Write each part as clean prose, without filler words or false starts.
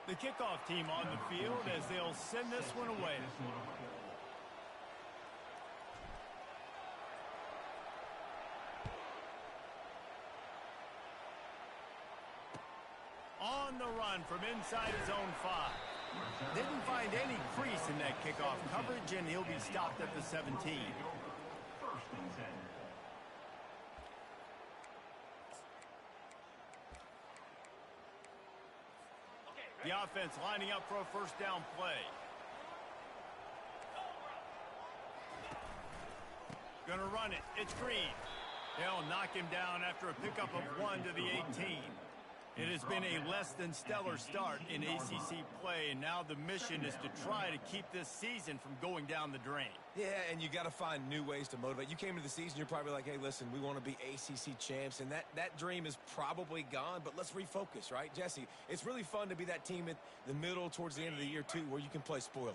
The kickoff team on the field as they'll send this one away. On the run from inside his own 5. Didn't find any crease in that kickoff coverage, and he'll be stopped at the 17. The offense lining up for a first down play. Gonna run it. It's Green. They'll knock him down after a pickup of 1 to the 18. It has been a less than stellar start in ACC play, and now the mission is to try to keep this season from going down the drain. Yeah, and you got to find new ways to motivate. You came into the season, you're probably like, hey, listen, we want to be ACC champs, and that dream is probably gone, but let's refocus, right? Jesse, it's really fun to be that team at the middle towards the end of the year, too, where you can play spoiler.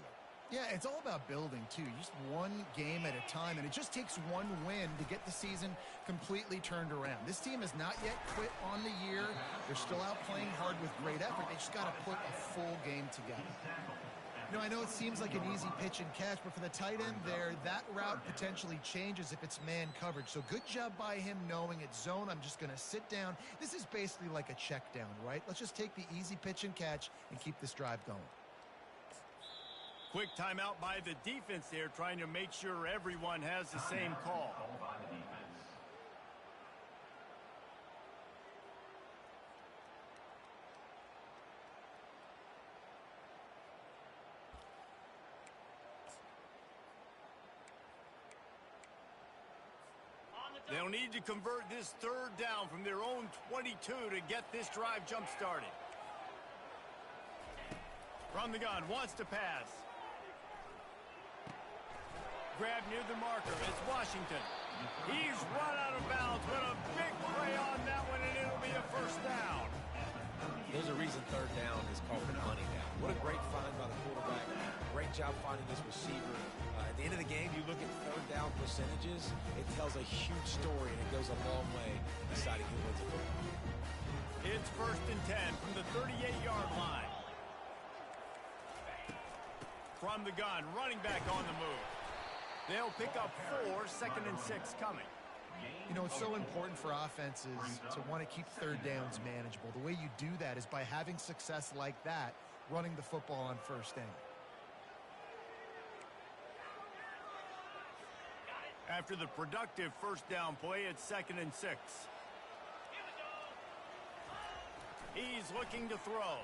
Yeah, it's all about building, too. Just one game at a time, and it just takes one win to get the season completely turned around. This team has not yet quit on the year. They're still out playing hard with great effort. They just got to put a full game together. You know, I know it seems like an easy pitch and catch, but for the tight end there, that route potentially changes if it's man coverage. So good job by him knowing it's zone. I'm just going to sit down. This is basically like a check down, right? Let's just take the easy pitch and catch and keep this drive going. Quick timeout by the defense there, trying to make sure everyone has the same call. They'll need to convert this third down from their own 22 to get this drive jump-started. From the gun, wants to pass. Grab near the marker. It's Washington. He's run out of bounds, but a big play on that one, and it'll be a first down. There's a reason third down is called the money down. What a great find by the quarterback. Great job finding this receiver. At the end of the game, you look at third down percentages, it tells a huge story, and it goes a long way deciding who wins the football. It's 1st and 10 from the 38-yard line. From the gun, running back on the move. They'll pick up 4, 2nd and 6 coming. You know, it's so important for offenses to want to keep third downs manageable. The way you do that is by having success like that, running the football on first down. After the productive first down play, it's 2nd and 6. He's looking to throw.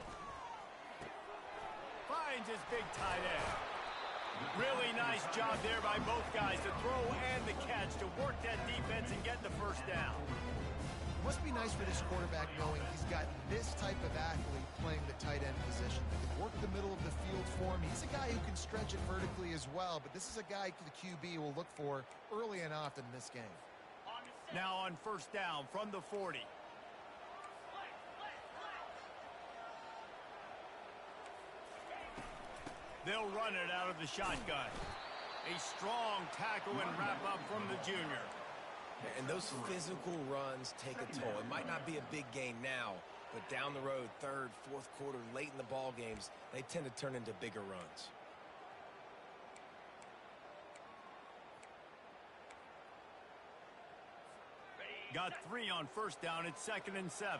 Finds his big tight end. Really nice job there by both guys to throw and the catch to work that defense and get the first down. It must be nice for this quarterback knowing he's got this type of athlete playing the tight end position. He can work the middle of the field for him. He's a guy who can stretch it vertically as well, but this is a guy the QB will look for early and often in this game. Now on first down from the 40. They'll run it out of the shotgun. A strong tackle and wrap up from the junior. And those physical runs take a toll. It might not be a big gain now, but down the road, third, fourth quarter, late in the ball games, they tend to turn into bigger runs. Got 3 on first down. It's 2nd and 7.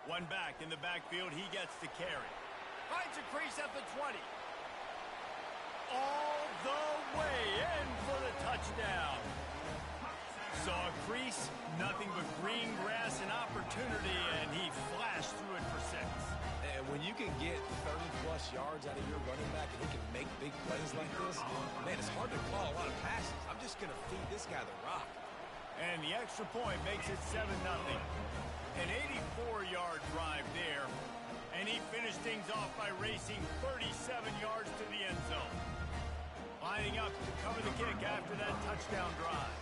One back in the backfield. He gets the carry. Finds a crease at the 20. All the way in for the touchdown. Saw a crease, nothing but green grass and opportunity, and he flashed through it for 6. And when you can get 30-plus yards out of your running back and he can make big plays like this, man, it's hard to call a lot of passes. I'm just going to feed this guy the rock. And the extra point makes it 7-0. An 84-yard drive there, and he finished things off by racing 37 yards to the end zone. Lining up to cover the kick after that touchdown drive.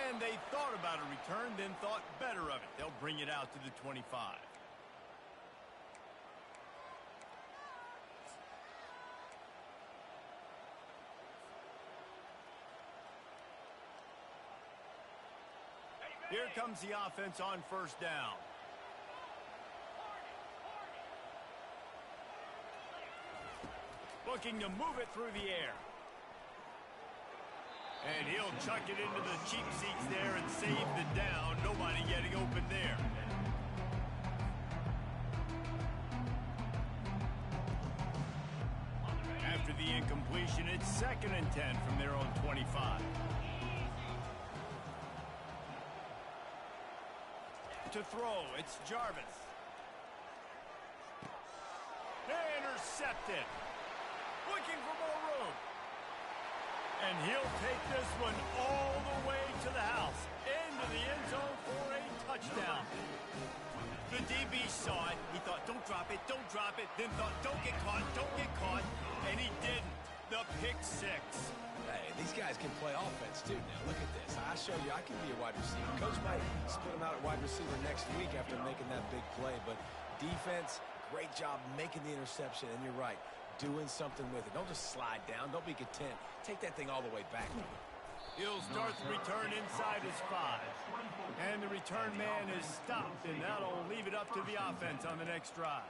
And they thought about a return, then thought better of it. They'll bring it out to the 25. Here comes the offense on first down. Looking to move it through the air. And he'll chuck it into the cheap seats there and save the down. Nobody getting open there. After the incompletion, it's 2nd and 10 from their own 25. To throw, it's Jarvis. Intercepted. Looking for more room. And he'll take this one all the way to the house. Into the end zone for a touchdown. The DB saw it. He thought, don't drop it, don't drop it. Then thought, don't get caught, don't get caught. And he didn't. The pick six. Hey, these guys can play offense, too. Now, look at this. I show you I can be a wide receiver. Coach might split him out at wide receiver next week after making that big play. But defense, great job making the interception. And you're right, doing something with it. Don't just slide down. Don't be content. Take that thing all the way back. He'll start the return inside his 5. And the return man is stopped, and that'll leave it up to the offense on the next drive.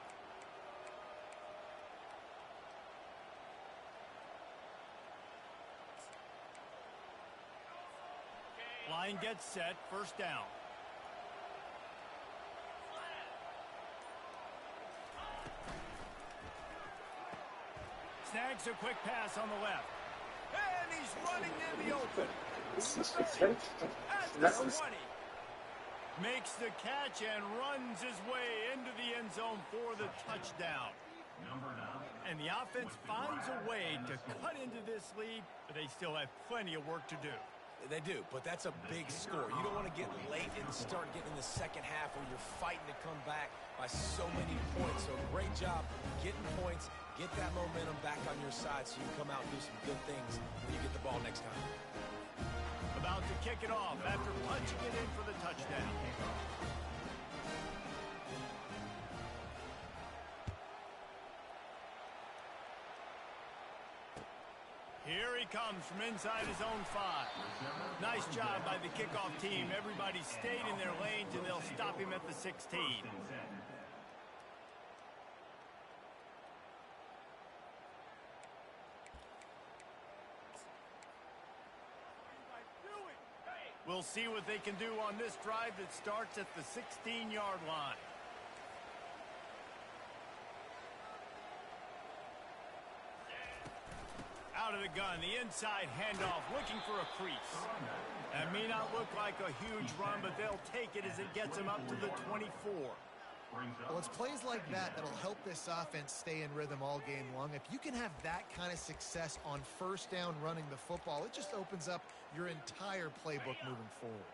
Line gets set, first down. Snags a quick pass on the left. And he's running in the open. At the 20. Makes the catch and runs his way into the end zone for the touchdown. And the offense finds a way to cut into this lead, but they still have plenty of work to do. They do, but that's a big score. You don't want to get late and start getting in the second half where you're fighting to come back by so many points. So great job getting points, get that momentum back on your side so you can come out and do some good things when you get the ball next time. About to kick it off after punching it in for the touchdown. Here he comes from inside his own 5. Nice job by the kickoff team. Everybody stayed in their lanes, and they'll stop him at the 16. We'll see what they can do on this drive that starts at the 16-yard line. Out of the gun, the inside handoff, looking for a crease. That may not look like a huge run, but they'll take it as it gets them up to the 24. Well, it's plays like that that'll help this offense stay in rhythm all game long. If you can have that kind of success on first down running the football, it just opens up your entire playbook moving forward.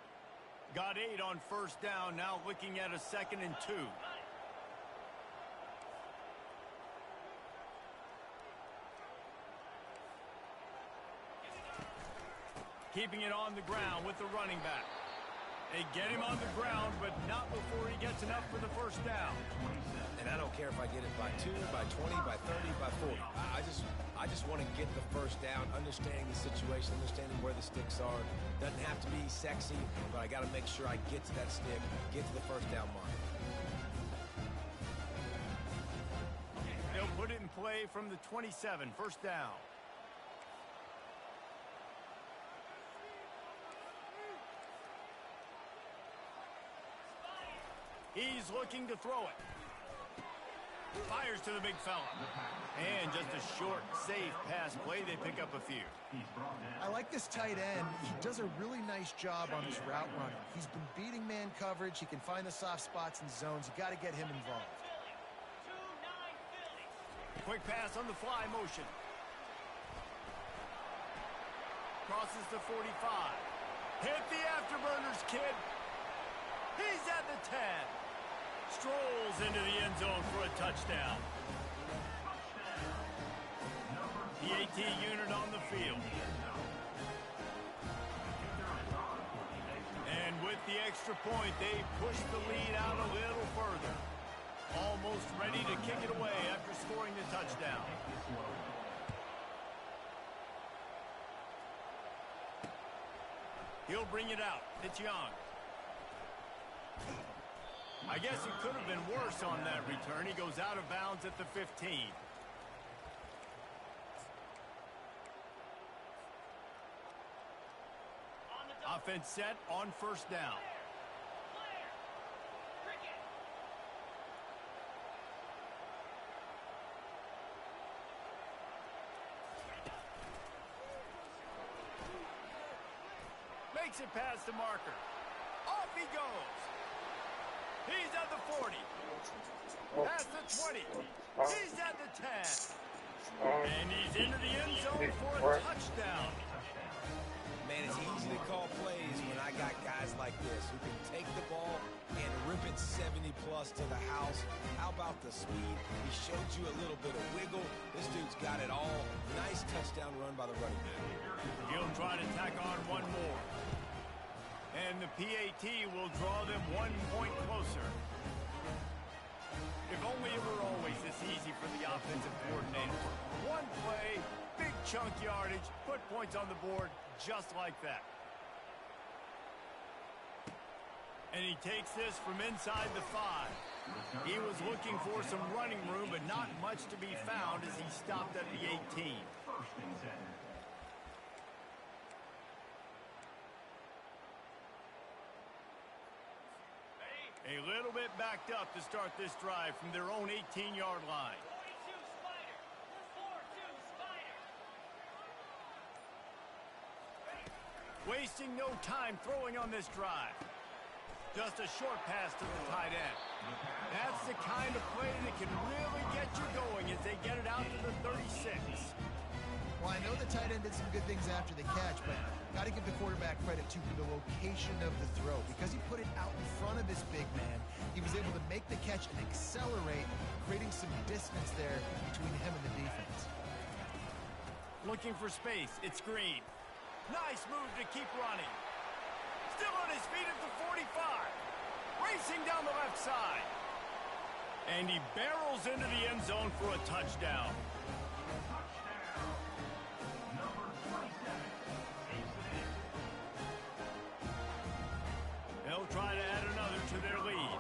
Got 8 on first down, now looking at a 2nd and 2. Keeping it on the ground with the running back. They get him on the ground, but not before he gets enough for the first down. And I don't care if I get it by 2, by 20, by 30, by 40. I just want to get the first down, understanding the situation, understanding where the sticks are. Doesn't have to be sexy, but I got to make sure I get to that stick, get to the first down mark. They'll put it in play from the 27, first down. He's looking to throw it. Fires to the big fella. And just a short, safe pass play. They pick up a few. I like this tight end. He does a really nice job on his route running. He's been beating man coverage. He can find the soft spots and zones. You got to get him involved. Quick pass on the fly motion. Crosses the 45. Hit the afterburners, kid. He's at the 10. Strolls into the end zone for a touchdown. The AT unit on the field. And with the extra point, they push the lead out a little further. Almost ready to kick it away after scoring the touchdown. He'll bring it out. It's Young. I guess it could have been worse on that return. He goes out of bounds at the 15. Offense set on first down. Makes it past the marker. Off he goes. He's at the 40. Past the 20. He's at the 10. And he's into the end zone for a touchdown. Man, it's easy to call plays when I got guys like this who can take the ball and rip it 70-plus to the house. How about the speed? He showed you a little bit of wiggle. This dude's got it all. Nice touchdown run by the running back. He'll try to tack on one more. And the PAT will draw them 1 point closer. If only it were always this easy for the offensive coordinator. One play, big chunk yardage, put points on the board just like that. And he takes this from inside the 5. He was looking for some running room, but not much to be found as he stopped at the 18. A little bit backed up to start this drive from their own 18-yard line. Wasting no time throwing on this drive. Just a short pass to the tight end. That's the kind of play that can really get you going as they get it out to the 36. Well, I know the tight end did some good things after the catch, but got to give the quarterback credit, too, for the location of the throw. Because he put it out in front of his big man, he was able to make the catch and accelerate, creating some distance there between him and the defense. Looking for space. It's Green. Nice move to keep running. Still on his feet at the 45. Racing down the left side. And he barrels into the end zone for a touchdown. They'll try to add another to their lead.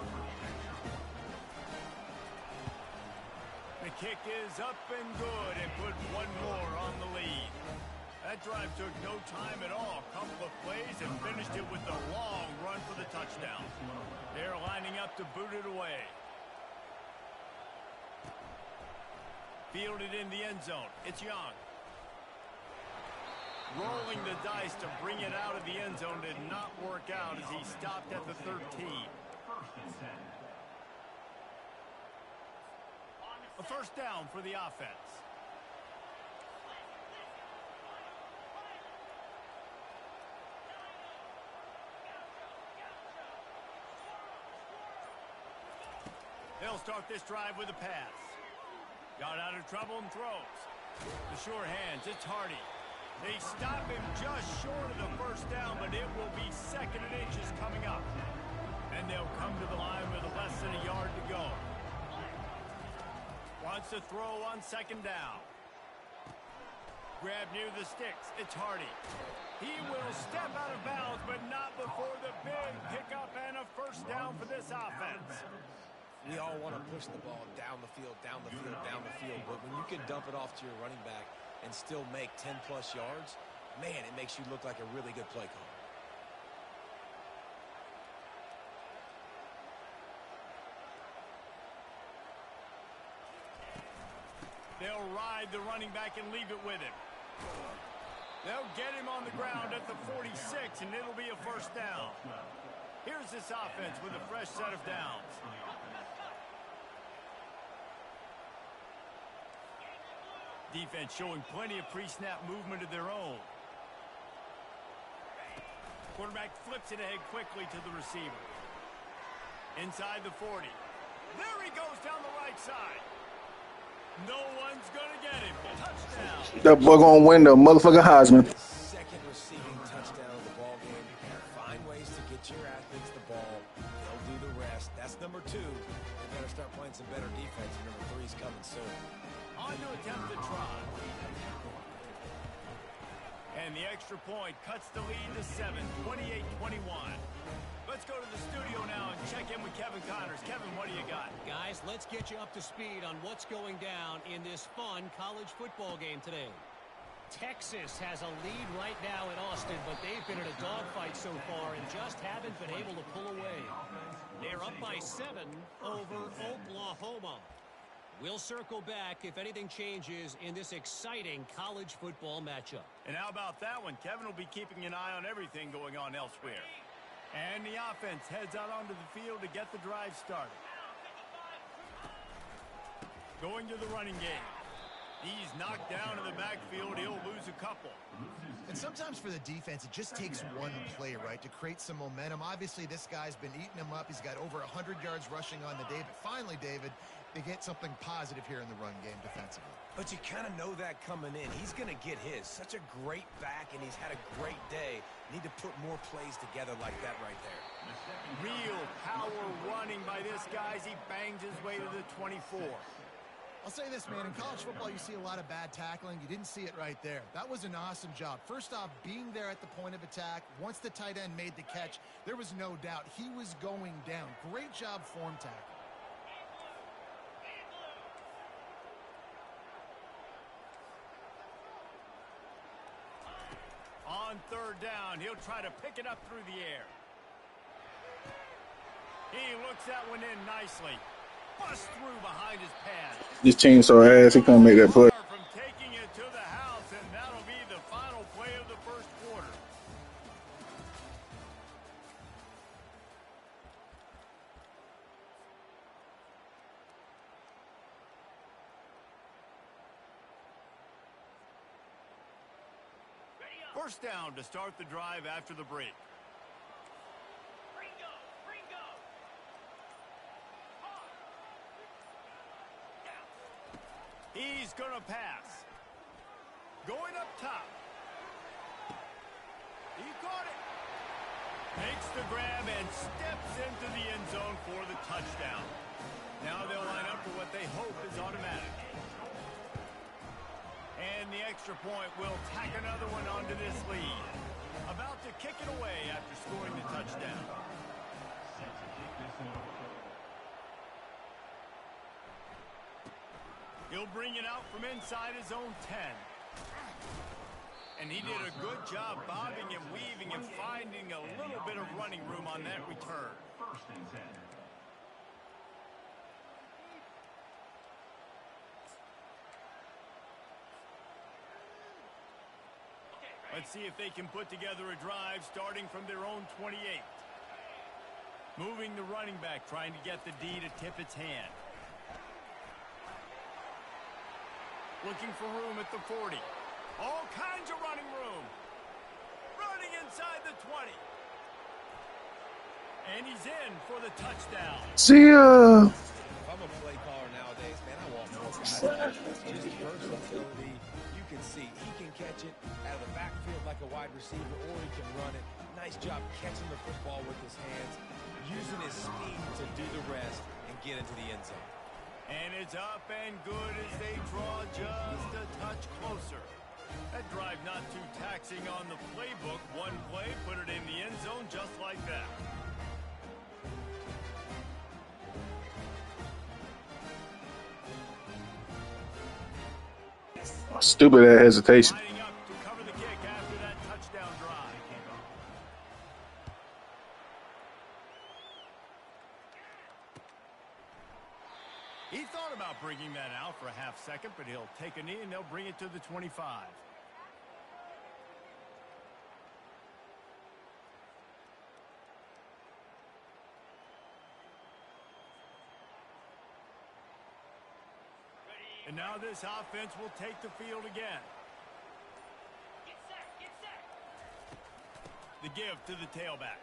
The kick is up and good and put one more on the lead. That drive took no time at all. Couple of plays and finished it with a long run for the touchdown. They're lining up to boot it away. Fielded in the end zone. It's Young. Rolling the dice to bring it out of the end zone did not work out as he stopped at the 13. A first down for the offense. They'll start this drive with a pass. Got out of trouble and throws. The sure hands, it's Hardy. They stop him just short of the first down, but it will be 2nd and inches coming up. And they'll come to the line with less than a yard to go. Wants to throw on 2nd down. Grab near the sticks. It's Hardy. He will step out of bounds, but not before the big pickup and a first down for this offense. We all want to push the ball down the field, down the field, down the field. But when you can dump it off to your running back and still make 10-plus yards, man, it makes you look like a really good play caller. They'll ride the running back and leave it with him. They'll get him on the ground at the 46, and it'll be a first down. Here's this offense with a fresh set of downs. Defense showing plenty of pre-snap movement of their own. Quarterback flips it ahead quickly to the receiver. Inside the 40. There he goes down the right side. No one's going to get him. Touchdown. That boy going to win the motherfucking Heisman. Second receiving touchdown of the ball game. Find ways to get your athletes the ball. They'll do the rest. That's number 2. They better start playing some better defense. And number 3 is coming soon. On to attempt the try. And the extra point cuts the lead to 7, 28-21. Let's go to the studio now and check in with Kevin Connors. Kevin, what do you got? Guys, let's get you up to speed on what's going down in this fun college football game today. Texas has a lead right now in Austin, but they've been in a dogfight so far and just haven't been able to pull away. They're up by 7 over Oklahoma. We'll circle back if anything changes in this exciting college football matchup. And how about that one? Kevin will be keeping an eye on everything going on elsewhere. And the offense heads out onto the field to get the drive started. Going to the running game. He's knocked down in the backfield. He'll lose a couple. And sometimes for the defense, it just takes one play, right, to create some momentum. Obviously, this guy's been eating him up. He's got over 100 yards rushing on the day. But finally, David, they get something positive here in the run game defensively. But you kind of know that coming in. He's going to get his. Such a great back, and he's had a great day. Need to put more plays together like that right there. Real power running by this guy as he bangs his way to the 24. I'll say this, man. In college football, you see a lot of bad tackling. You didn't see it right there. That was an awesome job. First off, being there at the point of attack. Once the tight end made the catch, there was no doubt he was going down. Great job form tackle. On third down, he'll try to pick it up through the air. He looks that one in nicely. Bust through behind his pad. This team so ass, he can't make that play. From taking it to the house, and that'll be the final play of the first quarter. First down to start the drive after the break. He's going to pass. Going up top. He caught it. Makes the grab and steps into the end zone for the touchdown. Now they'll line up for what they hope is automatic. And the extra point will tack another one onto this lead. About to kick it away after scoring the touchdown. He'll bring it out from inside his own 10. And he did a good job bobbing and weaving and finding a little bit of running room on that return. Let's see if they can put together a drive starting from their own 28. Moving the running back, trying to get the D to tip its hand. Looking for room at the 40. All kinds of running room. Running inside the 20. And he's in for the touchdown. See ya. If I'm a play caller nowadays, man, I want more guys. Just versatility. You can see he can catch it out of the backfield like a wide receiver, or he can run it. Nice job catching the football with his hands, using his speed to do the rest and get into the end zone. And it's up and good as they draw just a touch closer. That drive not too taxing on the playbook. One play, put it in the end zone just like that. Stupid ass hesitation. Lining up to cover the kick after that touchdown drive. He thought about bringing that out for a half second, but he'll take a knee and they'll bring it to the 25. And now this offense will take the field again. Get set. The give to the tailback.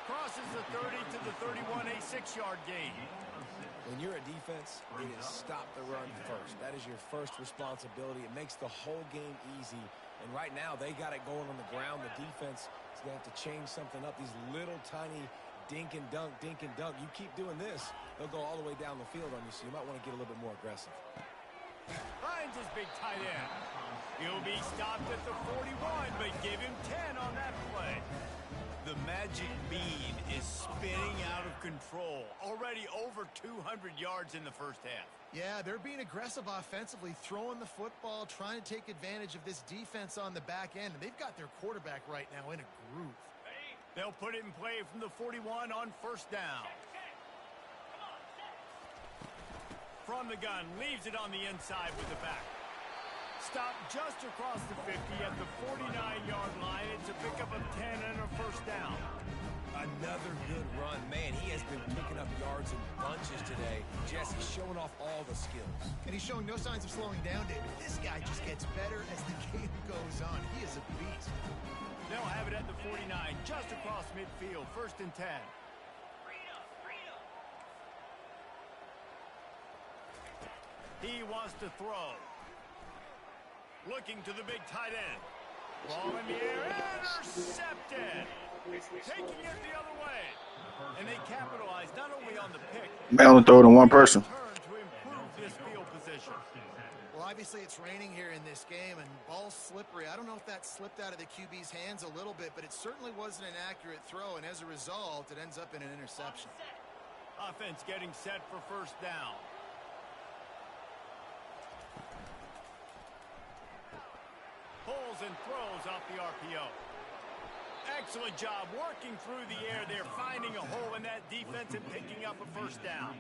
Crosses the 30 to the 31, a 6-yard gain. When you're a defense, it is stop the run first. That is your first responsibility. It makes the whole game easy. And right now, they got it going on the ground. The defense is going to have to change something up. These little tiny dink and dunk. You keep doing this, they'll go all the way down the field on you, so you might want to get a little bit more aggressive. Finds his big tight end. He'll be stopped at the 41, but give him 10 on that play. The magic bean is spinning out of control. Already over 200 yards in the first half. Yeah, they're being aggressive offensively, throwing the football, trying to take advantage of this defense on the back end. And they've got their quarterback right now in a groove. They'll put it in play from the 41 on first down. From the gun, leaves it on the inside with the back. Stop just across the 50 at the 49-yard line. It's a pickup of 10 and a first down. Another good run. Man, he has been picking up yards in bunches today. Jesse's showing off all the skills. And he's showing no signs of slowing down, David. This guy just gets better as the game goes on. He is a beast. They'll have it at the 49, just across midfield, first and 10. He wants to throw. Looking to the big tight end. Ball in the air, intercepted. Taking it the other way. And they capitalize not only on the pick, They only throw it to one person. to improve this field position. Well, obviously it's raining here in this game, and ball's slippery. I don't know if that slipped out of the QB's hands a little bit, but it certainly wasn't an accurate throw, and as a result, it ends up in an interception. Offense getting set for first down. Pulls and throws off the RPO. Excellent job working through the air there, finding a hole in that defense and picking up a first down.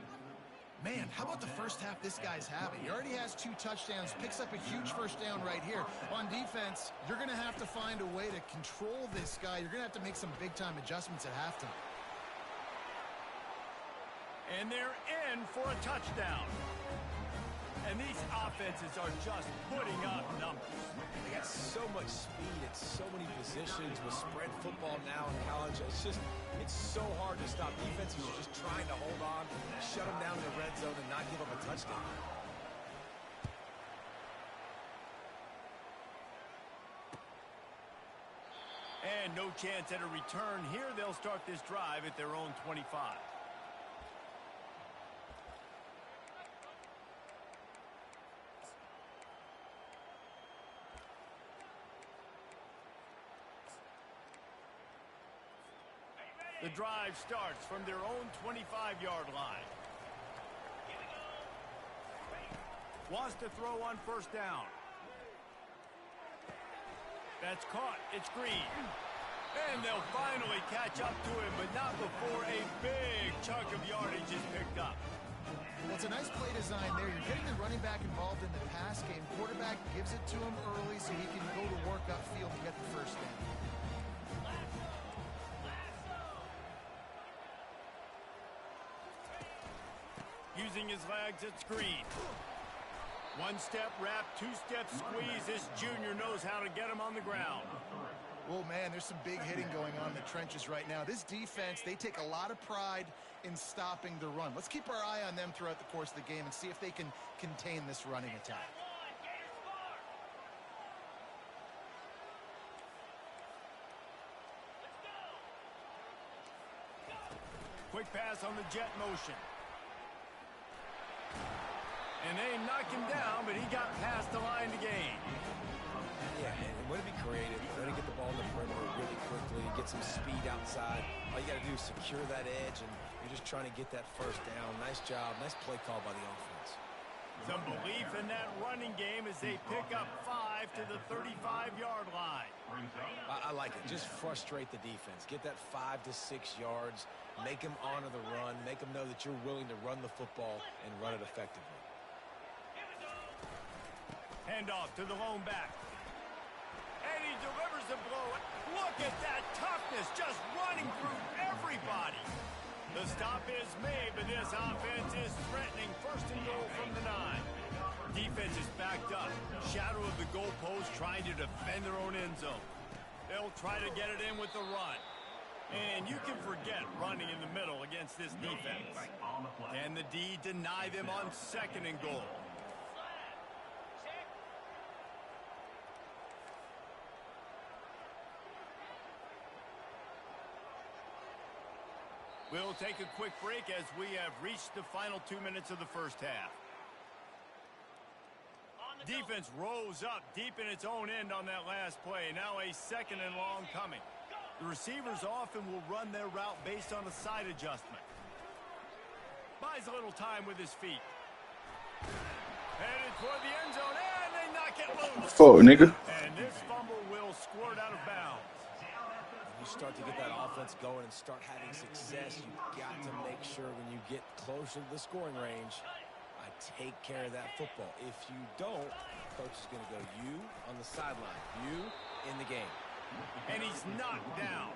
Man, how about the first half this guy's having? He already has 2 touchdowns, picks up a huge first down right here. On defense, you're going to have to find a way to control this guy. You're going to have to make some big-time adjustments at halftime. And they're in for a touchdown. And these offenses are just putting up numbers. They got so much speed at so many positions with spread football now in college. It's so hard to stop. Defenses are just trying to hold on, shut them down in the red zone, and not give up a touchdown. And no chance at a return here. They'll start this drive at their own 25. The drive starts from their own 25-yard line. Wants to throw on first down. That's caught. It's Green. And they'll finally catch up to him, but not before a big chunk of yardage is picked up. Well, it's a nice play design there. You're getting the running back involved in the pass game. Quarterback gives it to him early so he can go to work upfield and get the first down. Using his legs, it's Green. One step wrap, 2-step squeeze. This junior knows how to get him on the ground. Well, man, there's some big hitting going on in the trenches right now. This defense, they take a lot of pride in stopping the run. Let's keep our eye on them throughout the course of the game and see if they can contain this running attack. Quick pass on the jet motion. And they knocked him down, but he got past the line to gain. Yeah, and way to be creative. Way to get the ball in the perimeter really quickly, get some speed outside. All you got to do is secure that edge, and you're just trying to get that first down. Nice job. Nice play call by the offense. Some belief in that running game as they pick up 5 to the 35-yard line. I like it. Just frustrate the defense. Get that 5 to 6 yards. Make them honor the run. Make them know that you're willing to run the football and run it effectively. Handoff to the lone back. And he delivers the blow. Look at that toughness, just running through everybody. The stop is made, but this offense is threatening. First and goal from the 9. Defense is backed up. Shadow of the goalpost trying to defend their own end zone. They'll try to get it in with the run. And you can forget running in the middle against this defense. Can the D deny them on second and goal? We'll take a quick break as we have reached the final 2 minutes of the first half. Defense rose up deep in its own end on that last play. Now a second and long coming. The receivers often will run their route based on a side adjustment. Buys a little time with his feet. Headed toward the end zone, and they knock it loose. Fuck, nigga. And this fumble will squirt out of bounds. When you start to get that offense going and start having success, you've got to make sure when you get closer to the scoring range, I take care of that football. If you don't, coach is going to go, you on the sideline, you in the game. And he's knocked down.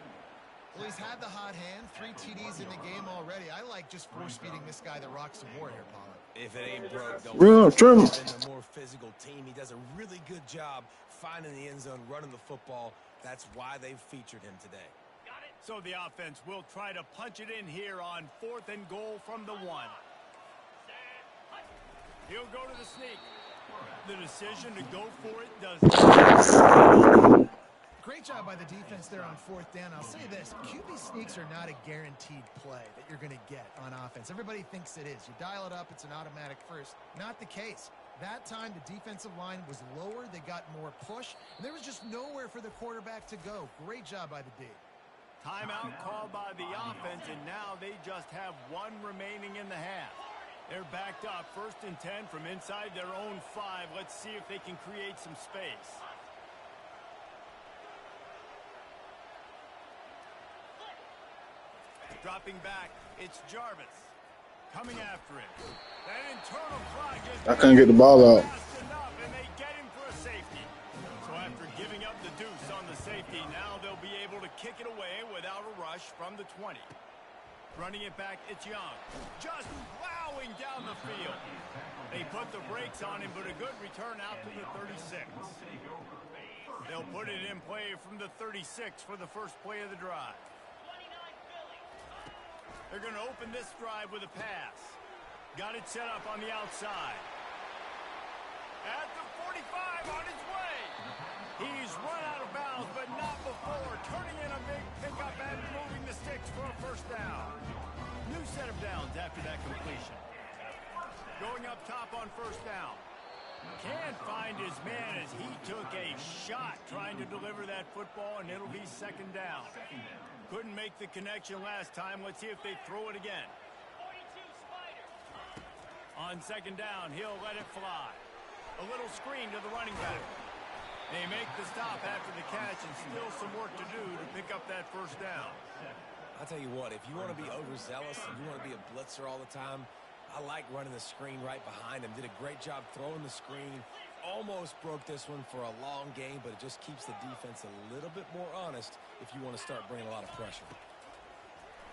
Well, he's had the hot hand, 3 TDs in the game already. I like just force-feeding this guy the rocks some more here, Pollard. If it ain't broke, don't Real trim. in a more physical team. He does a really good job finding the end zone, running the football. That's why they've featured him today. So the offense will try to punch it in here on 4th and goal from the 1. He'll go to the sneak. The decision to go for it does. Great job by the defense there on 4th down. I'll say this, QB sneaks are not a guaranteed play that you're going to get on offense. Everybody thinks it is. You dial it up, it's an automatic first. Not the case. That time, the defensive line was lower. They got more push. And there was just nowhere for the quarterback to go. Great job by the D. Timeout called by the offense, and now they just have 1 remaining in the half. They're backed up, 1st and 10 from inside their own 5. Let's see if they can create some space. Dropping back, it's Jarvis. Coming after him. That internal clock is I couldn't get the ball out. fast enough, and they get him for a safety. So after giving up the deuce on the safety, now they'll be able to kick it away without a rush from the 20. Running it back, it's Young. Just plowing down the field. They put the brakes on him, but a good return out to the 36. They'll put it in play from the 36 for the first play of the drive. They're going to open this drive with a pass. Got it set up on the outside. At the 45, on his way. He's run out of bounds, but not before turning in a big pickup and moving the sticks for a 1st down. New set of downs after that completion. Going up top on 1st down. Can't find his man as he took a shot trying to deliver that football, and it'll be 2nd down. Couldn't make the connection last time. Let's see if they throw it again. On 2nd down, he'll let it fly. A little screen to the running back. They make the stop after the catch, and still some work to do to pick up that 1st down. I'll tell you what, if you want to be overzealous and you want to be a blitzer all the time, I like running the screen right behind him. Did a great job throwing the screen. Almost broke this one for a long game, but it just keeps the defense a little bit more honest if you want to start bringing a lot of pressure.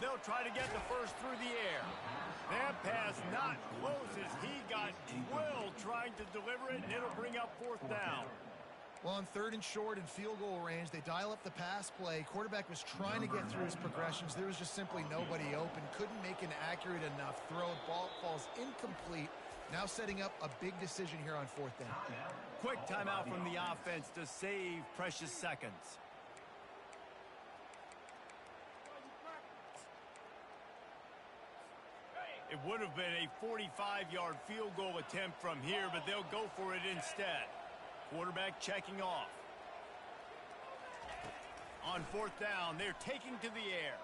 They'll try to get the 1st through the air. That pass not close as he got drilled trying to deliver it, and it'll bring up 4th down. Well, on 3rd and short and field goal range, they dial up the pass play. Quarterback was trying to get through his progressions. There was just simply nobody open. Couldn't make an accurate enough throw. Ball falls incomplete. Now setting up a big decision here on 4th down. Quick timeout from the offense to save precious seconds. It would have been a 45-yard field goal attempt from here, but they'll go for it instead. Quarterback checking off. On 4th down, they're taking to the air.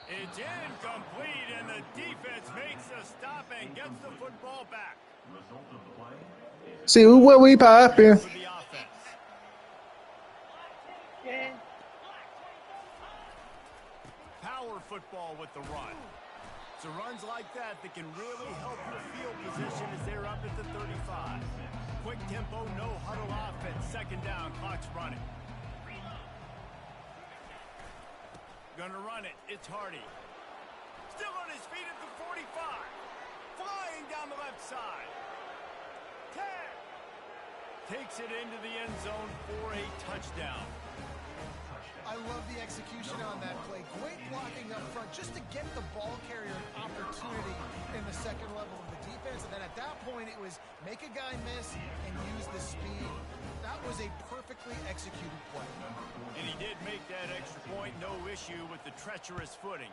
It's incomplete, and the defense makes a stop and gets the football back. See what we poppin'. For the offense. Power football with the run. So runs like that can really help your field position as they're up at the 35. Quick tempo, no huddle offense. 2nd down, clock's running. Gonna run it. It's Hardy. Still on his feet at the 45. Flying down the left side. 10. Takes it into the end zone for a touchdown. I love the execution on that play. Great blocking up front just to get the ball carrier an opportunity in the 2nd level of the defense. And then at that point, it was make a guy miss and use the speed. That was a perfectly executed play. And he did make that extra point. No issue with the treacherous footing.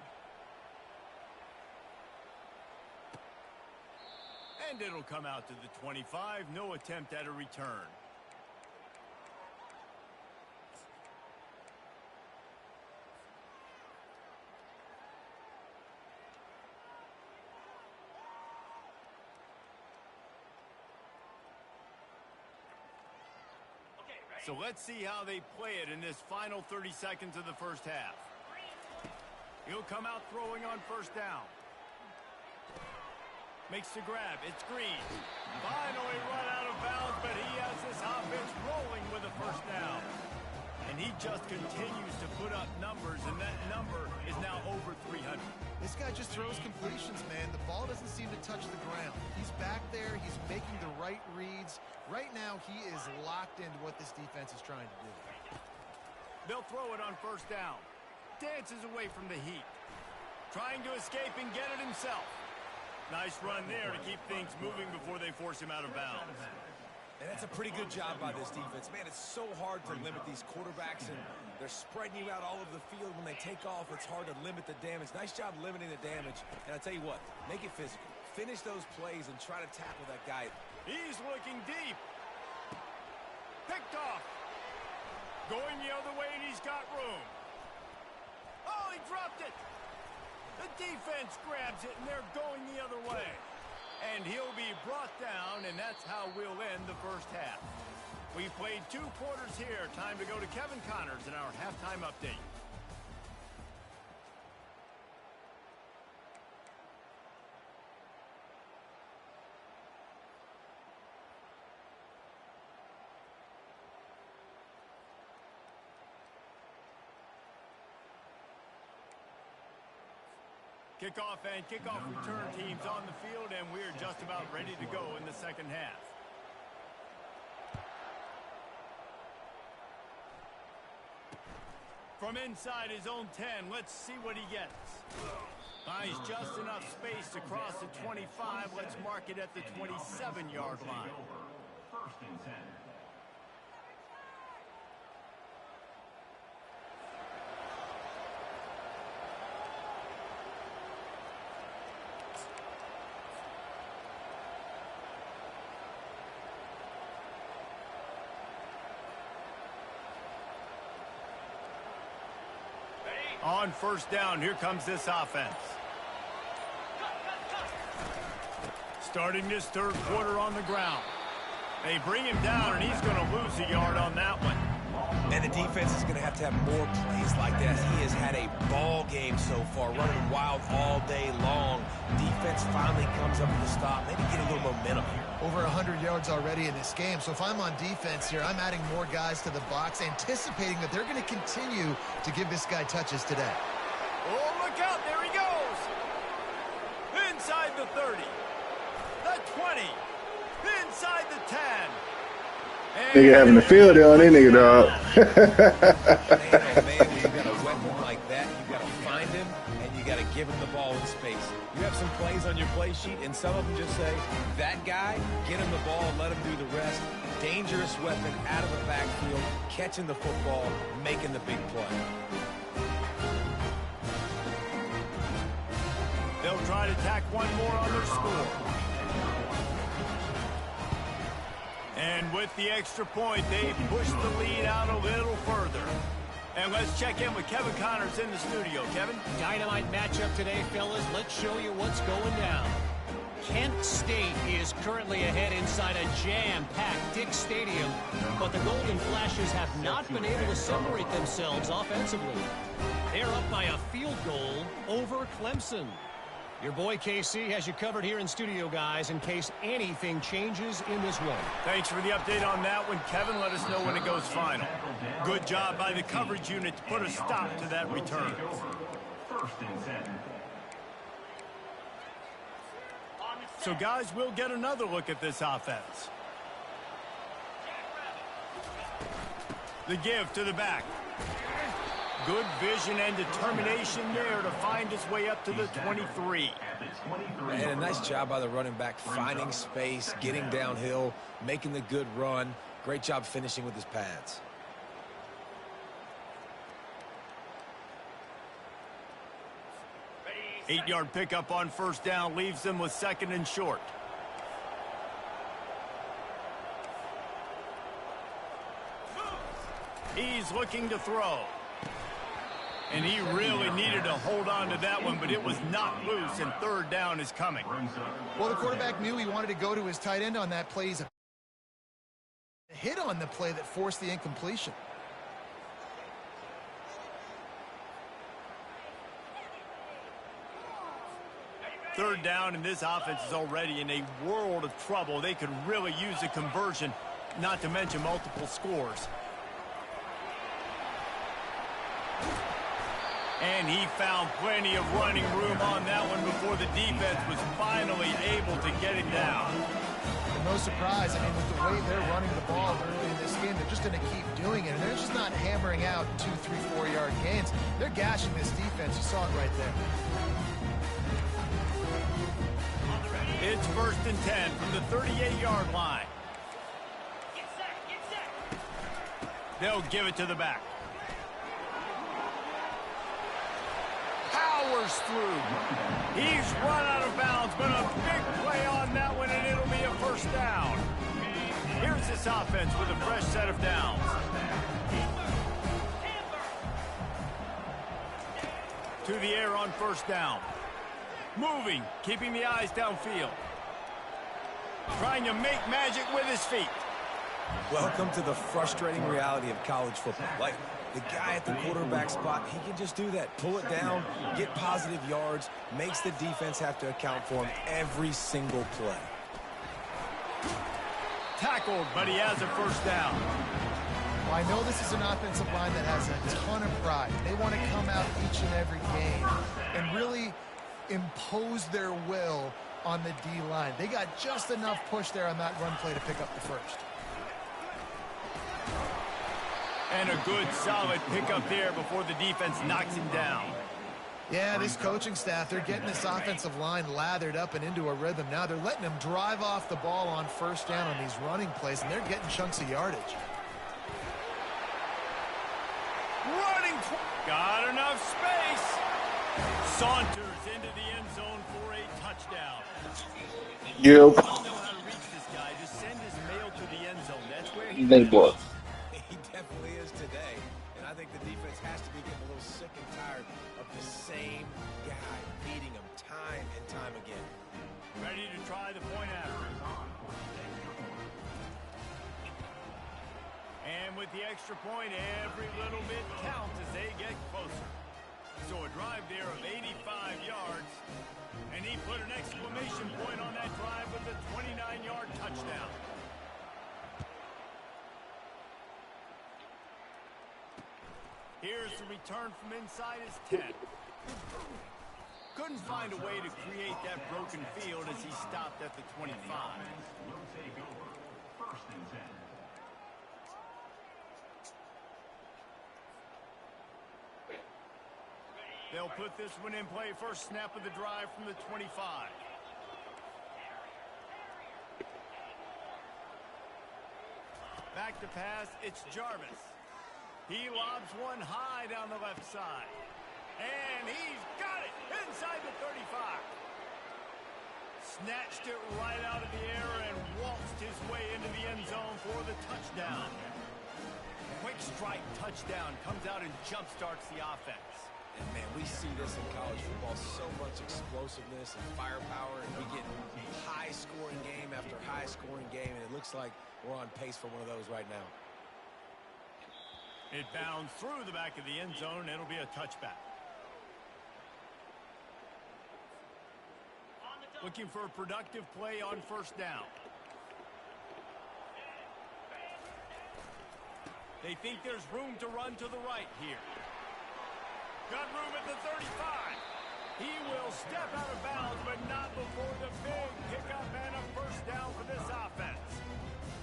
And it'll come out to the 25. No attempt at a return. So let's see how they play it in this final 30 seconds of the first half. He'll come out throwing on first down. Makes the grab. It's Green. Finally run out of bounds, but he has this offense rolling with a first down. And he just continues to put up numbers, and that number is now over 300. This guy just throws completions, man. The ball doesn't seem to touch the ground. He's back there. He's making the right reads. Right now, he is locked into what this defense is trying to do. They'll throw it on first down. Dances away from the heat. Trying to escape and get it himself. Nice run there to keep things moving before they force him out of bounds. And that's a pretty good job by this defense. Man, it's so hard to limit these quarterbacks, and they're spreading you out all over the field. When they take off, it's hard to limit the damage. Nice job limiting the damage. And I tell you what, make it physical. Finish those plays and try to tackle that guy. He's looking deep. Picked off. Going the other way, and he's got room. Oh, he dropped it. The defense grabs it, and they're going the other way. And he'll be brought down, and that's how we'll end the first half. We've played 2 quarters here. Time to go to Kevin Connors in our halftime update. Kickoff and kickoff return teams on the field, and we're just about ready to go in the second half. From inside his own 10, let's see what he gets. Buys just enough space to cross the 25. Let's mark it at the 27-yard line. First and 10. On first down, here comes this offense. Starting this third quarter on the ground. They bring him down, and he's going to lose a yard on that one. And the defense is going to have more plays like that. He has had a ball game so far, running wild all day long. Defense finally comes up with a stop, maybe get a little momentum here. Over 100 yards already in this game. So if I'm on defense here, I'm adding more guys to the box, anticipating that they're going to continue to give this guy touches today. Oh, look out. There he goes. Inside the 30. The 20. Inside the 10. Nigga having the field on this nigga, dog. Man, oh man, when you got a weapon like that, you got to find him, and you got to give him the ball in space. You have some plays on your play sheet, and some of them just say, that guy, get him the ball, let him do the rest. Dangerous weapon out of the backfield, catching the football, making the big play. They'll try to tack one more on their score. And with the extra point, they push the lead out a little further. And let's check in with Kevin Connors in the studio. Kevin? Dynamite matchup today, fellas. Let's show you what's going down. Kent State is currently ahead inside a jam-packed Dick Stadium, but the Golden Flashes have not been able to separate themselves offensively. They're up by a field goal over Clemson. Your boy KC has you covered here in studio, guys, in case anything changes in this one. Thanks for the update on that one, Kevin. Let us know when it goes final. Good job by the coverage unit to put a stop to that return. First and 10. So, guys, we'll get another look at this offense. The give to the back. Good vision and determination there to find his way up to the 23. And a nice job by the running back, finding space, getting downhill, making the good run. Great job finishing with his pads. Eight-yard pickup on first down leaves them with second and short. He's looking to throw. And he really needed to hold on to that one, but it was not loose, and third down is coming. Well, the quarterback knew he wanted to go to his tight end on that play. Hit on the play that forced the incompletion. Third down, and this offense is already in a world of trouble. They could really use a conversion, not to mention multiple scores. And he found plenty of running room on that one before the defense was finally able to get it down. No surprise. I mean, with the way they're running the ball early in this game, they're just going to keep doing it. And they're just not hammering out 2, 3, 4-yard gains. They're gashing this defense. You saw it right there. It's 1st and 10 from the 38-yard line. They'll give it to the back. Powers through. He's run out of bounds, but a big play on that one, and it'll be a 1st down. Here's this offense with a fresh set of downs. To the air on 1st down. Moving, keeping the eyes downfield. Trying to make magic with his feet. Welcome to the frustrating reality of college football. Like, the guy at the quarterback spot, he can just do that. Pull it down, get positive yards, makes the defense have to account for him every single play. Tackled, but he has a 1st down. Well, I know this is an offensive line that has a ton of pride. They want to come out each and every game and really impose their will on the D-line. They got just enough push there on that run play to pick up the 1st. And a good, solid pickup there before the defense knocks him down. Yeah, this coaching staff, they're getting this offensive line lathered up and into a rhythm. Now they're letting them drive off the ball on 1st down on these running plays, and they're getting chunks of yardage. Running. Got enough space. Saunters into the end zone for a touchdown. Yep. You know how to reach this guy. Just send his mail to the end zone. That's where he Big boy. He definitely is today. And I think the defense has to be getting a little sick and tired of the same guy beating him time and time again. ready to try the point after. And with the extra point, every little bit counts as they get closer. So a drive there of 85 yards. And he put an exclamation point on that drive with a 29-yard touchdown. Here's the return from inside his 10. Couldn't find a way to create that broken field as he stopped at the 25. Will take over. 1st and 10. They'll put this one in play. First snap of the drive from the 25. Back to pass, it's Jarvis. He lobs one high down the left side. And he's got it inside the 35. Snatched it right out of the air and waltzed his way into the end zone for the touchdown. Quick strike touchdown comes out and jumpstarts the offense. And, man, we see this in college football, so much explosiveness and firepower, and we get high-scoring game after high-scoring game, and it looks like we're on pace for one of those right now. It bounds through the back of the end zone, and it'll be a touchback. Looking for a productive play on first down. They think there's room to run to the right here. Got room at the 35. He will step out of bounds, but not before the big pickup and a first down for this offense.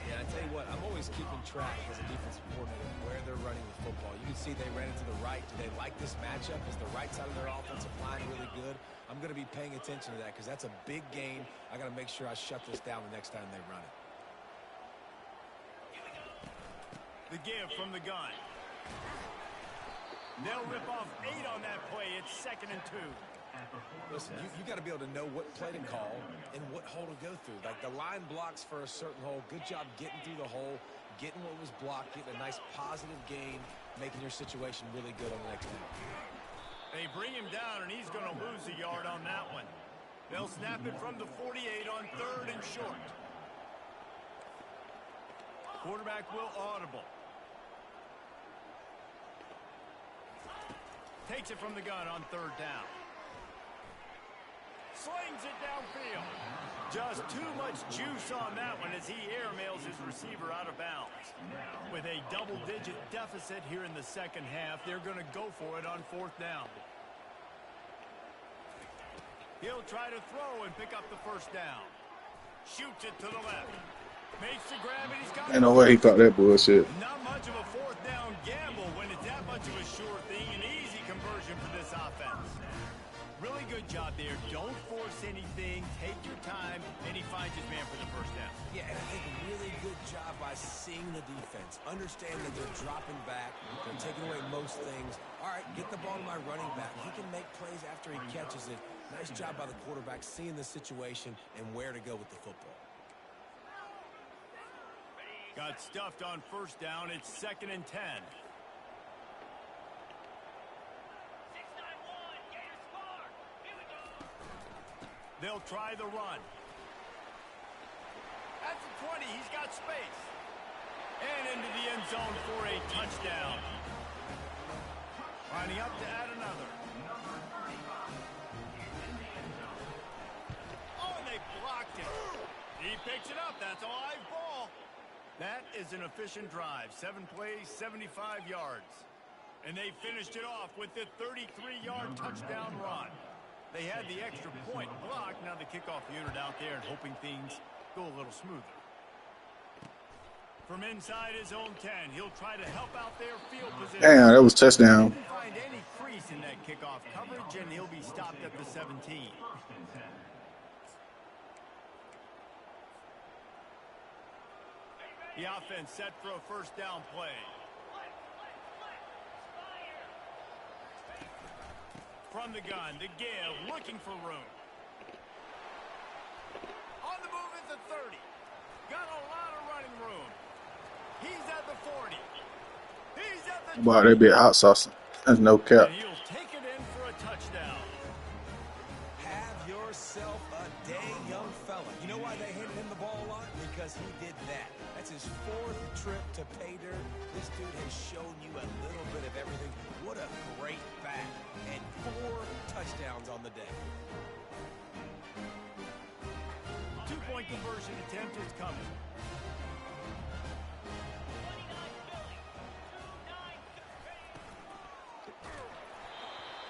Yeah, I tell you what, I'm always keeping track as a defensive coordinator where they're running the football. You can see they ran it to the right. Do they like this matchup? Is the right side of their offensive line really good? I'm going to be paying attention to that because that's a big gain. I got to make sure I shut this down the next time they run it. The give from the gun. They'll rip off 8 on that play. It's 2nd and 2. Listen, you got to be able to know what play to call and what hole to go through. Like the line blocks for a certain hole. Good job getting through the hole, getting what was blocked, getting a nice positive gain, making your situation really good on the next down. They bring him down, and he's going to lose a yard on that one. They'll snap it from the 48 on 3rd and short. Quarterback will audible. Takes it from the gun on third down. Slings it downfield. Just too much juice on that one as he airmails his receiver out of bounds. With a double-digit deficit here in the second half, they're going to go for it on fourth down. He'll try to throw and pick up the first down. Shoots it to the left. Makes the grab and he's got it. Ain't no way he caught that bullshit. Not much of a fourth down gamble when it's that much of a sure thing. An easy conversion for this offense. Really good job there. Don't force anything. Take your time, and he finds his man for the first down. Yeah, and I think a really good job by seeing the defense. Understand that they're dropping back. They're taking away most things. All right, get the ball to my running back. He can make plays after he catches it. Nice job by the quarterback seeing the situation and where to go with the football. Got stuffed on first down. It's 2nd and 10. They'll try the run. At the 20, he's got space. And into the end zone for a touchdown. Lining up to add another. Oh, and they blocked it. He picks it up. That's a live ball. That is an efficient drive. 7 plays, 75 yards. And they finished it off with the 33-yard touchdown run. They had the extra point blocked. Now the kickoff unit out there and hoping things go a little smoother. From inside his own 10, he'll try to help out their field position. Damn, that was touchdown. Didn't find any crease in that kickoff coverage, and he'll be stopped at the 17. The offense set for a first down play. From the gun, the give, looking for room. On the move at the 30. Got a lot of running room. He's at the 40. He's at the 20. Wow, they be hot sauce. There's no cap. And he'll take it in for a touchdown. Have yourself a dang young fella. You know why they handed him the ball a lot? Because he did that. That's his 4th trip to pay dirt. This dude has shown you a little bit of everything. What a great back. And 4 touchdowns on the day. 2-point conversion attempt is coming.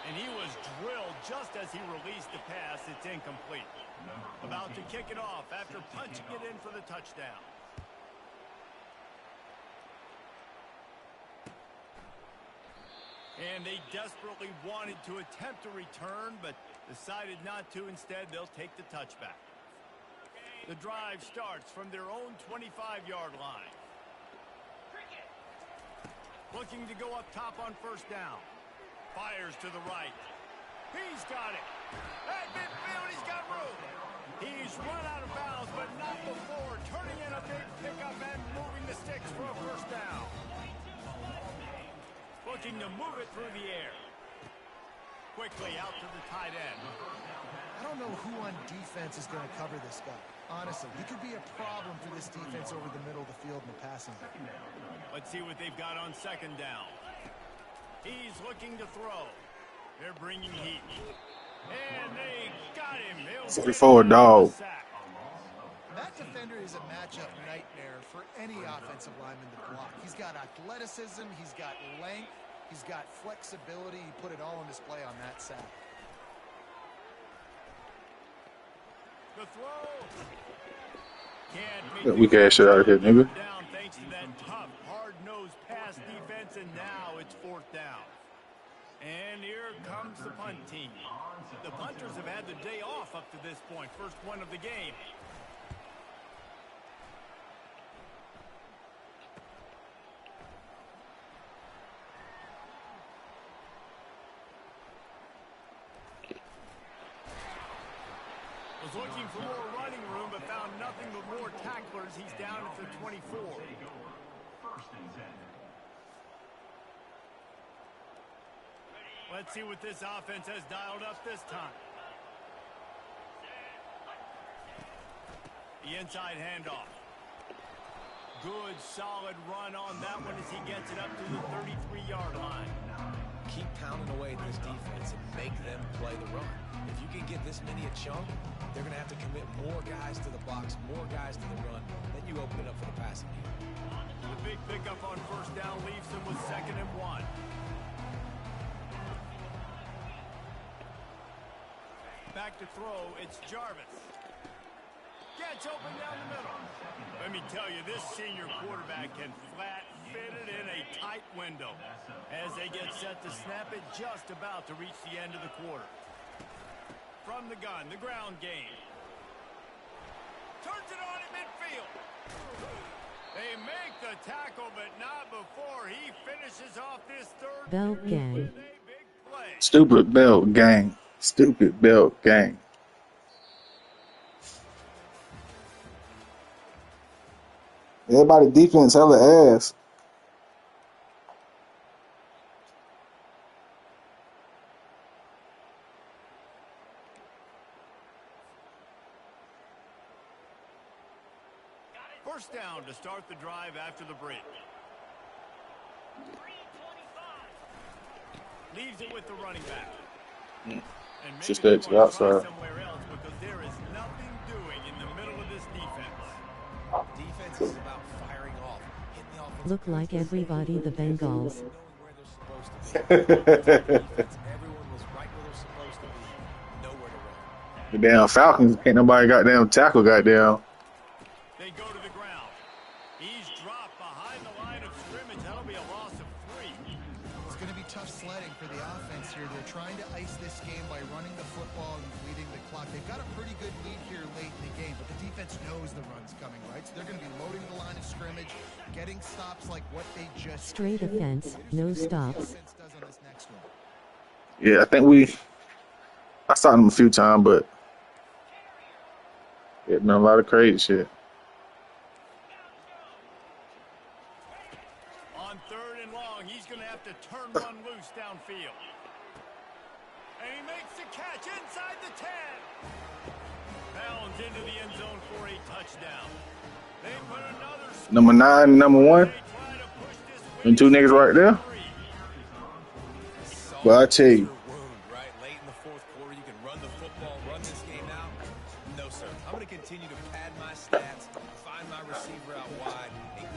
And he was drilled just as he released the pass. It's incomplete. About to kick it off after punching it in for the touchdown. And they desperately wanted to attempt a return, but decided not to. Instead, they'll take the touchback. The drive starts from their own 25-yard line. Looking to go up top on first down. Fires to the right. He's got it. At midfield, he's got room. He's run out of bounds, but not before. Turning in a big pickup and moving the sticks for a first down. Looking to move it through the air. Quickly out to the tight end. I don't know who on defense is going to cover this guy. Honestly, he could be a problem for this defense over the middle of the field in the passing game. Let's see what they've got on second down. He's looking to throw. They're bringing heat. And they got him. 44 dog. That defender is a matchup nightmare for any offensive lineman to block. He's got athleticism. He's got length. He's got flexibility. He put it all on display on that sack. The throw. Get weak ass shit out of here, nigga. Down thanks to that tough, hard-nosed pass defense, and now it's fourth down. And here comes the punt team. The punters have had the day off up to this point. First one of the game. Was looking for more running room, but found nothing but more tacklers. He's down at the 24. Let's see what this offense has dialed up this time. The inside handoff. Good, solid run on that one as he gets it up to the 33-yard line. Keep pounding away at this defense and make them play the run. If you can get this many a chunk, they're going to have to commit more guys to the box, more guys to the run. Then you open it up for the passing game. The big pickup on first down leaves him with 2nd and 1. Back to throw, it's Jarvis. Gets open down the middle. Let me tell you, this senior quarterback can flat fit it in a tight window as they get set to snap it just about to reach the end of the quarter. From the gun, the ground game. Turns it on at midfield. They make the tackle, but not before he finishes off this third Belt gang. with a big play. Stupid belt gang. Stupid belt gang. Everybody defense hella ass. First down to start the drive after the break. Leaves it with the running back. And maybe Just they that want to outside. try somewhere else because there is nothing doing in the middle of this defense. Defense is about firing off, hitting the offense. Look like everybody the Bengals. Knowing where they're supposed to be. Defense, everyone was right where they're supposed to be. Nowhere to run. The damn Falcons ain't nobody goddamn tackle goddamn. They go to the ground. He's dropped behind the line of scrimmage. That'll be a loss of 3. It's going to be tough sledding for the offense here. They're trying to ice this game by running the football and bleeding the clock. They've got a pretty good lead here late in the game, but the defense knows the run's coming, right? So they're going to be loading the line of scrimmage, getting stops like what they just Straight offense, no stops. Defense does on this next one. Yeah, I think I saw them a few times, but it's been a lot of crazy shit. On 3rd and long, he's going to have to turn one loose downfield. And he makes the catch inside the 10. Bounds into the end zone for a touchdown. They put another Number 9, number 1, They try to push this and 2 niggas right there. But I tell you, Wound, right? Late in the 4th quarter, you can run the football, run this game out. No, sir. I'm going to continue to pad my stats, find my receiver out wide.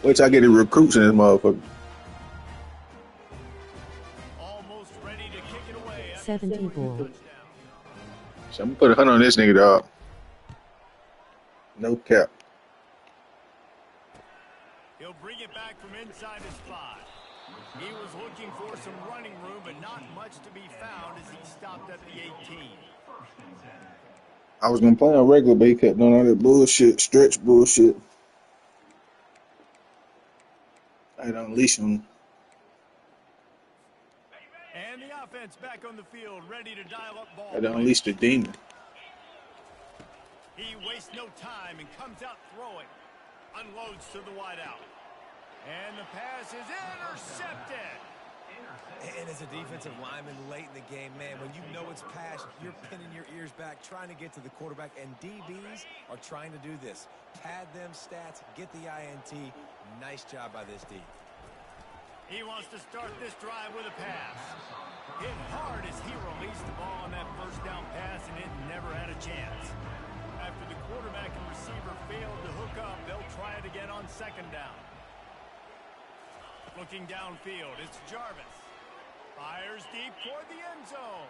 wait till I get the recruits in this motherfucker. almost ready to kick it away. 70 ball. So I'm gonna put 100 on this nigga, dog. No cap. He'll bring it back from inside his 5. He was looking for some running room, but not much to be found as he stopped at the 18. I was gonna play on regular, but he kept doing all that bullshit, stretch bullshit. I had to unleash him. And the offense back on the field, ready to dial up ball. I had to unleash the demon. He wastes no time and comes out throwing. Unloads to the wideout. And the pass is intercepted. And as a defensive lineman late in the game, man, when you know it's passed, you're pinning your ears back, trying to get to the quarterback, and DBs are trying to do this. Pad them stats, get the INT. Nice job by this D. He wants to start this drive with a pass. Hit hard as he released the ball on that first down pass, and it never had a chance. After the quarterback and receiver failed to hook up, they'll try it again on 2nd down. Looking downfield, it's Jarvis. Fires deep toward the end zone.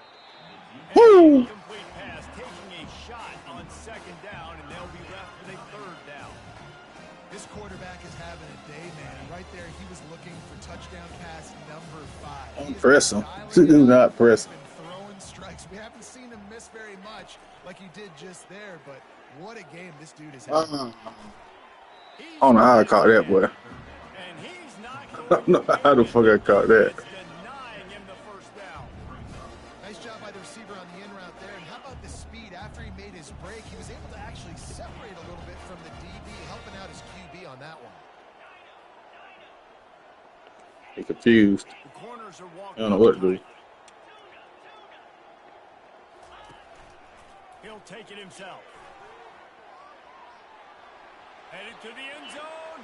Woo! Complete pass, taking a shot on 2nd down, and they'll be left with a 3rd down. This quarterback is having a day, man. Right there, he was looking for touchdown pass number 5. Don't press him. Do not press him. Throwing strikes. We haven't seen him miss very much like he did just there, but what a game this dude is having. I don't know how I caught that, boy. And he's not I don't know how the fuck I caught that. denying him the first down. Nice job by the receiver on the in route there. And how about the speed after he made his break? He was able to actually separate a little bit from the DB, helping out his QB on that one. He confused. The corners are I walking. don't know what to do. He'll take it himself. Headed to the end zone.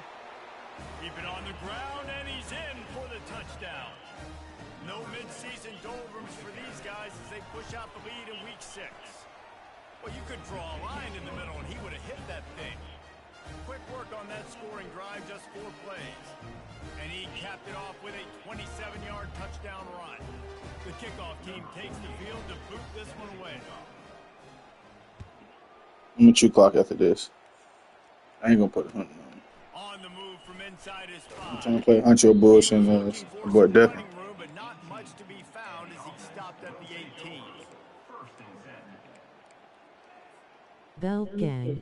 Keep it on the ground, and he's in for the touchdown. No midseason doldrums for these guys as they push out the lead in week 6. Well, you could draw a line in the middle, and he would have hit that thing. Quick work on that scoring drive, just 4 plays. And he capped it off with a 27-yard touchdown run. The kickoff team takes the field to boot this one away. I'm gonna chew clock after this. I ain't gonna put a hunting on. On the move from inside his I'm spot. trying to play Huncho Bush and but definitely. But not much to be found as he stopped at the 18. Bell gang.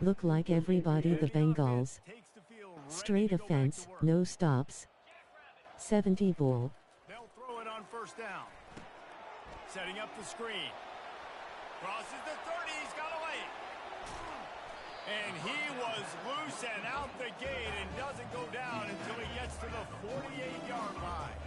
Look like everybody the Bengals. Straight offense, no stops. 70 ball. They'll throw it on first down. Setting up the screen. Crosses the 30, he's got away. And he was loose and out the gate and doesn't go down until he gets to the 48-yard line.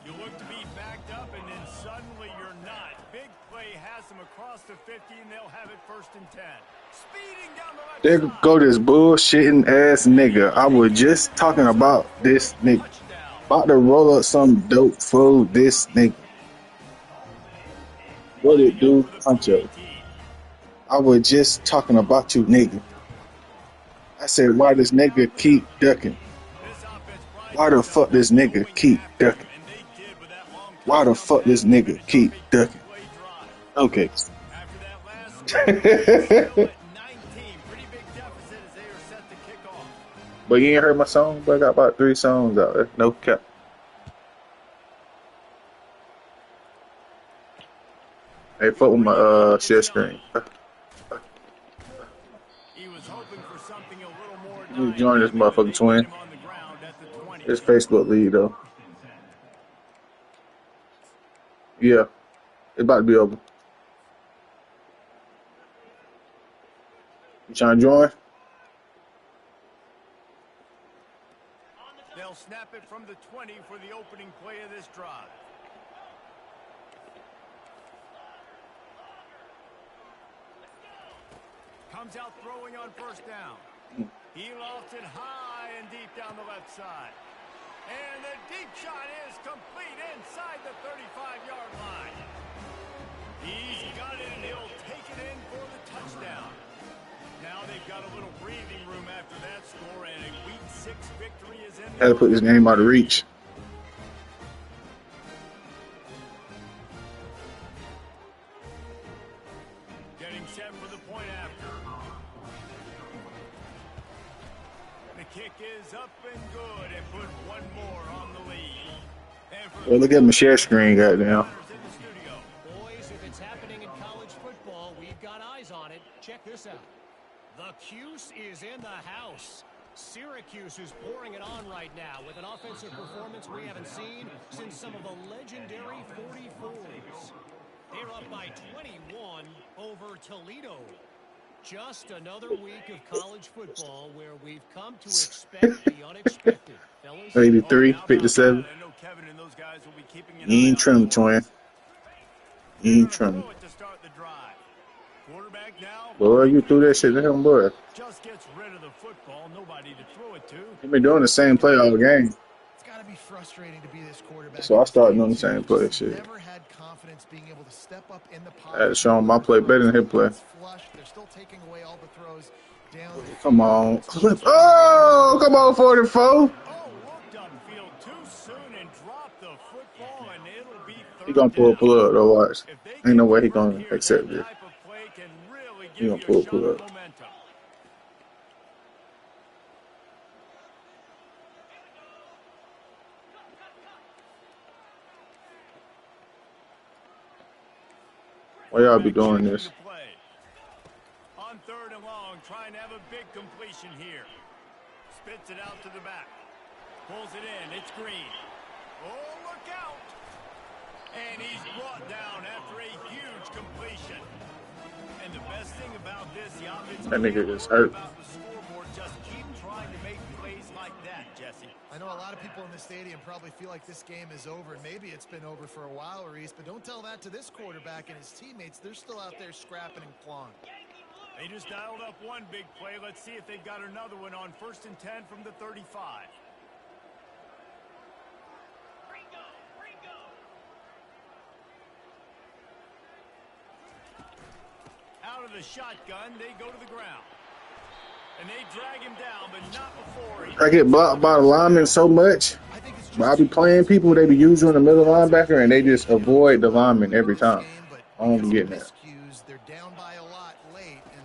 You look to be backed up, and then suddenly you're not. Big play has them across the 50, and they'll have it 1st and 10. Speeding down the left There side. go this bullshitting ass nigga. I was just talking about this nigga. About to roll up some dope food, this nigga. What it do, Huncho? I was just talking about you, nigga. I said, why this nigga keep ducking? Why the fuck this nigga keep ducking? Why the fuck this nigga keep ducking? Okay. But you ain't heard my song, but I got about 3 songs out there. No cap. Hey, fuck with my share screen. You join this motherfucking twin. It's Facebook lead though. Yeah, it's about to be over. You trying to join? They'll snap it from the 20 for the opening play of this drive. Comes out throwing on first down. He lofts it high and deep down the left side. And the deep shot is complete inside the 35-yard line. He's got it, and he'll take it in for the touchdown. Now they've got a little breathing room after that score, and a Week 6 victory is in. Had to put this game out of reach. Getting set for the point after. The kick is up and good, and put one more on the lead. Well, look at my share screen, goddamn. Boys, if it's happening in college football, we've got eyes on it. Check this out. The Cuse is in the house. Syracuse is pouring it on right now with an offensive performance we haven't seen since some of the legendary 44s. They're up by 21 over Toledo. Just another week of college football where we've come to expect the unexpected. 83, 57. You ain't trim, twin. You ain't trim. Boy, you threw that shit to him, boy. Just gets rid of the football, nobody to throw it to. He been doing the same play all game. It's got to be frustrating to be this quarterback. So I started doing the same play, shit. Never had confidence being able to step up in the pocket. I had to show him my play better than his play. They're still taking away all the throws down. Come on. Oh, come on, 44. Oh, looked upfield too soon and dropped the football, and it'll be He gonna pull up, though, watch. Ain't no way he gonna accept it. He gonna pull up. Why y'all be doing this? On 3rd and long, trying to have a big completion here. Spits it out to the back. Pulls it in. It's Green. Oh, look out. And he's brought down after a huge completion. And the best thing about this, the offense. That nigga is hurt. Just keep trying to make plays like that, Jesse. I know a lot of people in the stadium probably feel like this game is over, and maybe it's been over for a while, Reese, but don't tell that to this quarterback and his teammates. They're still out there scrapping and clawing. They just dialed up one big play. Let's see if they've got another one on 1st and 10 from the 35. Out of the shotgun, they go to the ground. And they drag him down, but not before. I get blocked by the linemen so much. But I be playing people, they be using the middle linebacker, and they just avoid the lineman every time. I don't be getting that. They're down by a lot late, and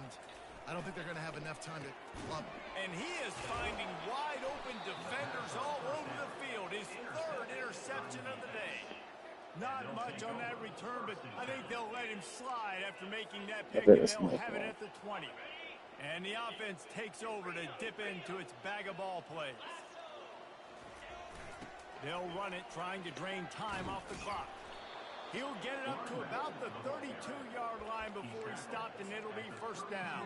I don't think they're going to have enough time to club. And he is finding wide open defenders all over the field. His 3rd interception of the day. Not much on that return, but I think they'll let him slide after making that pick, and they'll have it at the 20. And the offense takes over to dip into its bag of ball plays. They'll run it, trying to drain time off the clock. He'll get it up to about the 32-yard line before he stopped, and it'll be 1st down.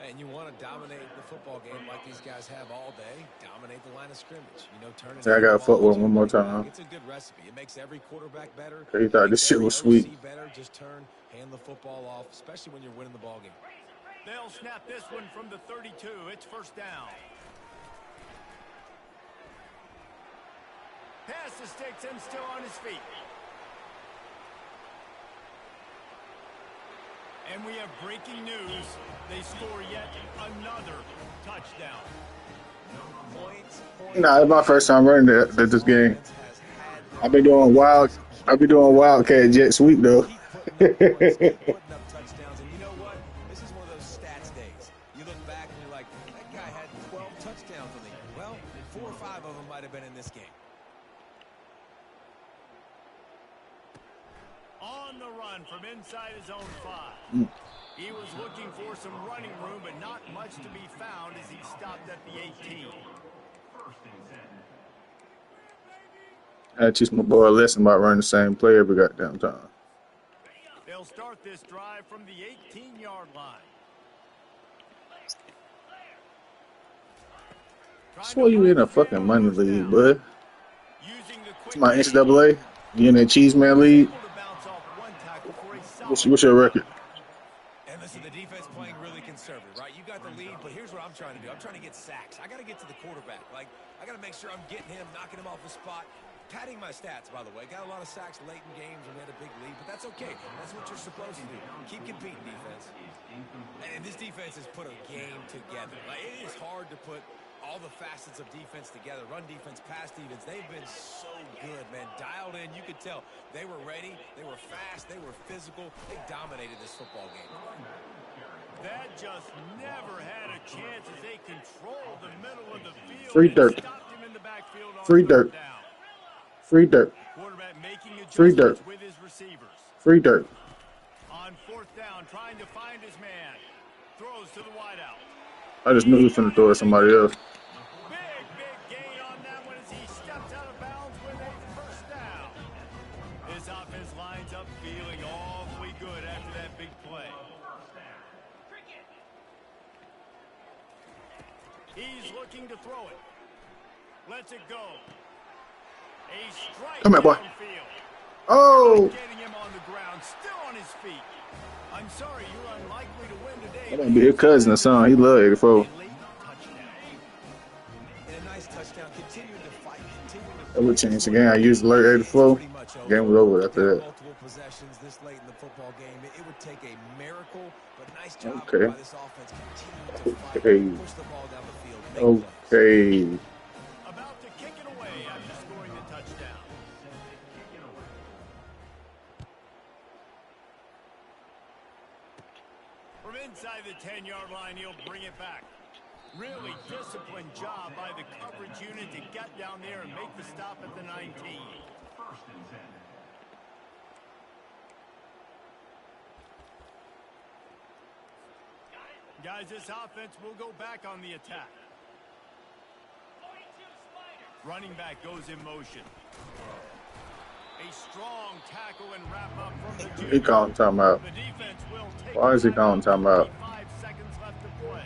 And you want to dominate the football game like these guys have all day. Dominate the line of scrimmage. You know, turn it. I got football one more time. It's a good recipe. It makes every quarterback better. He thought this shit was sweet. Better. Just hand the football off, especially when you're winning the ball game. They'll snap this one from the 32. It's 1st down. Pass the sticks and still on his feet. And we have breaking news. They score yet another touchdown. Nah, it's my first time running this game. I've been doing Wildcat jet sweep though. From inside his own 5. He was looking for some running room, but not much to be found as he stopped at the 18. I teach my boy a lesson about running the same play every goddamn time. They'll start this drive from the 18-yard line. I swear you in a fucking money league, bud. It's my NCAA. You in that Cheeseman league? What's your record? And listen, the defense playing really conservative, right? You got the lead, but here's what I'm trying to do. I'm trying to get sacks. I got to get to the quarterback. Like, I got to make sure I'm getting him, knocking him off the spot. Padding my stats, by the way. Got a lot of sacks late in games when we had a big lead, but that's okay. That's what you're supposed to do. Keep competing, defense. And this defense has put a game together. Like, it is hard to put all the facets of defense together. Run defense, pass defense. They've been so good, man. Dialed in. You could tell they were ready. They were fast. They were physical. They dominated this football game. That just never had a chance as they controlled the middle of the field. Free dirt. Stopped him in the backfield on Free dirt. down. Free dirt. Quarterback making Free dirt. adjustments with his receivers. Free dirt. On 4th down, trying to find his man. Throws to the wideout. I just knew he was finna throw at somebody else. Big gain on that one as he steps out of bounds with a 1st down. This offense lines up feeling awfully good after that big play. He's looking to throw it. Lets it go. A strike. Come here, boy. Downfield. Oh! Getting him on the ground, still on his feet. I'm sorry, you're unlikely to win today. That might be his cousin or something. He love 84. That would change the game. I used alert 84. Game was over after that. Multiple possessions this late in the football game. It would take a miracle, but nice job Okay. by this offense continuing to fight, Okay. push the ball down the field. Okay. About to kick it away after scoring the touchdown. From inside the 10-yard line, he'll bring it back. Really disciplined job by the coverage unit to get down there and make the stop at the 19. 1st and 10. Guys, this offense will go back on the attack. Running back goes in motion. A strong tackle and wrap up from the junior. He calling timeout. The defense will take Why is he calling timeout? 5 seconds left to play.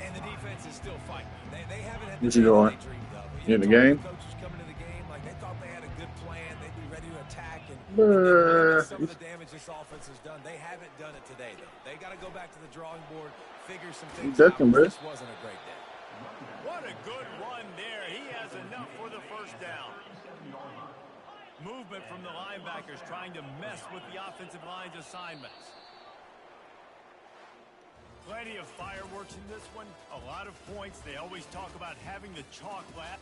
And the defense is still fighting. They haven't had What the you doing? they dreamed of. You in the game? Coaches coming to the game, like they thought they had a good plan. They'd be ready to attack, and Some of the damage this offense has done. They haven't done it today, though. They got to go back to the drawing board, figure some things out. This wasn't a great day. What a good run there. He has enough for the first down. Movement from the linebackers trying to mess with the offensive line's assignments. Plenty of fireworks in this one. A lot of points. They always talk about having the chalk lap.